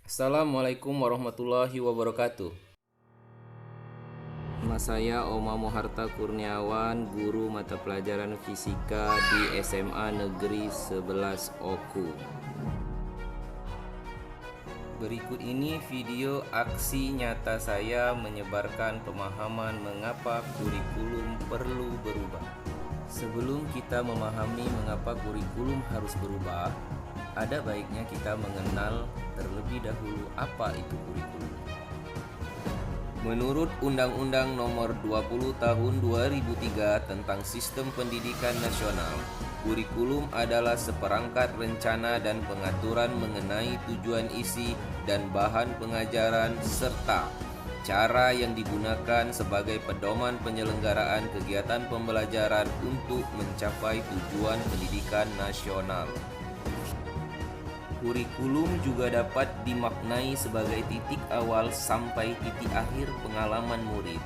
Assalamualaikum warahmatullahi wabarakatuh. Nama saya Oma Moharta Kurniawan, guru mata pelajaran fisika di SMA Negeri 11 Oku. Berikut ini video aksi nyata saya menyebarkan pemahaman mengapa kurikulum perlu berubah. Sebelum kita memahami mengapa kurikulum harus berubah, ada baiknya kita mengenal terlebih dahulu apa itu kurikulum. Menurut Undang-Undang Nomor 20 Tahun 2003 tentang Sistem Pendidikan Nasional, kurikulum adalah seperangkat rencana dan pengaturan mengenai tujuan isi dan bahan pengajaran serta cara yang digunakan sebagai pedoman penyelenggaraan kegiatan pembelajaran untuk mencapai tujuan pendidikan nasional. Kurikulum juga dapat dimaknai sebagai titik awal sampai titik akhir pengalaman murid.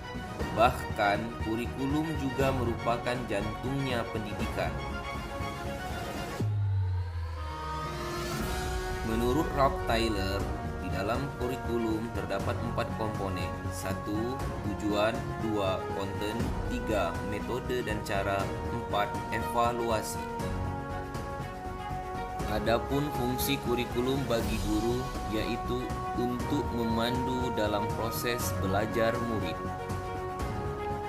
Bahkan, kurikulum juga merupakan jantungnya pendidikan. Menurut Ralph Tyler, di dalam kurikulum terdapat 4 komponen. 1. Tujuan. 2. Konten. 3. Metode dan cara. 4. Evaluasi. Adapun fungsi kurikulum bagi guru yaitu untuk memandu dalam proses belajar murid.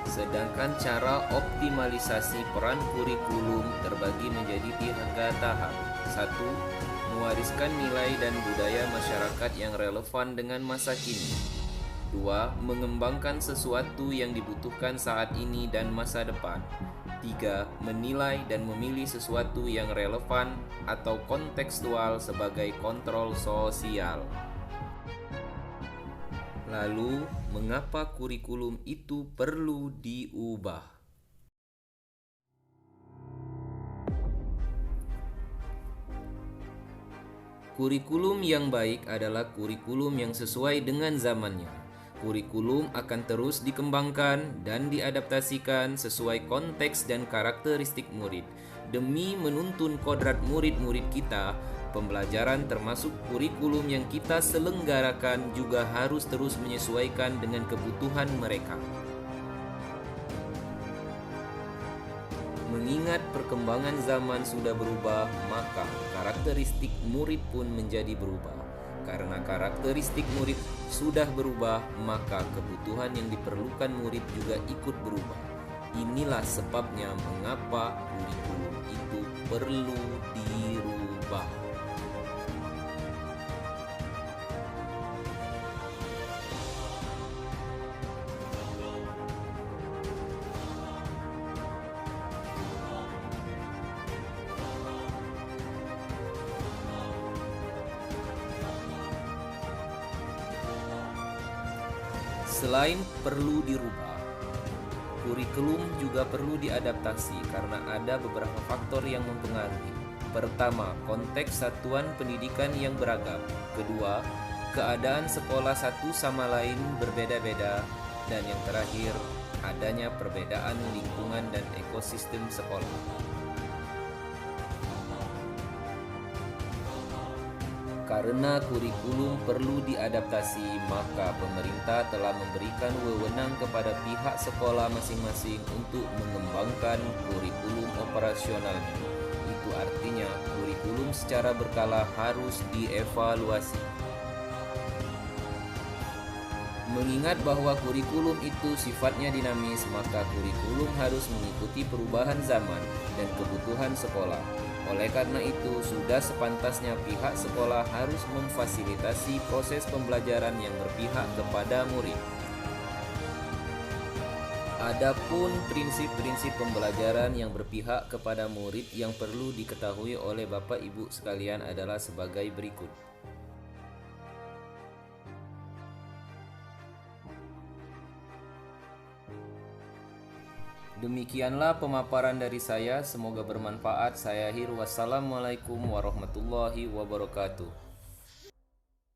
Sedangkan cara optimalisasi peran kurikulum terbagi menjadi 3 tahap. 1. Mewariskan nilai dan budaya masyarakat yang relevan dengan masa kini. 2. Mengembangkan sesuatu yang dibutuhkan saat ini dan masa depan. 3. Menilai dan memilih sesuatu yang relevan atau kontekstual sebagai kontrol sosial. Lalu, mengapa kurikulum itu perlu diubah? Kurikulum yang baik adalah kurikulum yang sesuai dengan zamannya. Kurikulum akan terus dikembangkan dan diadaptasikan sesuai konteks dan karakteristik murid. Demi menuntun kodrat murid-murid kita, pembelajaran termasuk kurikulum yang kita selenggarakan juga harus terus menyesuaikan dengan kebutuhan mereka. Mengingat perkembangan zaman sudah berubah, maka karakteristik murid pun menjadi berubah. Karena karakteristik murid sudah berubah, maka kebutuhan yang diperlukan murid juga ikut berubah. Inilah sebabnya mengapa kurikulum itu perlu dirubah. Selain perlu dirubah, kurikulum juga perlu diadaptasi karena ada beberapa faktor yang mempengaruhi. Pertama, konteks satuan pendidikan yang beragam. Kedua, keadaan sekolah satu sama lain berbeda-beda. Dan yang terakhir, adanya perbedaan lingkungan dan ekosistem sekolah. Karena kurikulum perlu diadaptasi, maka pemerintah telah memberikan wewenang kepada pihak sekolah masing-masing untuk mengembangkan kurikulum operasionalnya. Itu artinya kurikulum secara berkala harus dievaluasi. Mengingat bahwa kurikulum itu sifatnya dinamis, maka kurikulum harus mengikuti perubahan zaman dan kebutuhan sekolah. Oleh karena itu, sudah sepantasnya pihak sekolah harus memfasilitasi proses pembelajaran yang berpihak kepada murid. Adapun prinsip-prinsip pembelajaran yang berpihak kepada murid yang perlu diketahui oleh Bapak Ibu sekalian adalah sebagai berikut. Demikianlah pemaparan dari saya, semoga bermanfaat. Saya akhir, wassalamualaikum warahmatullahi wabarakatuh.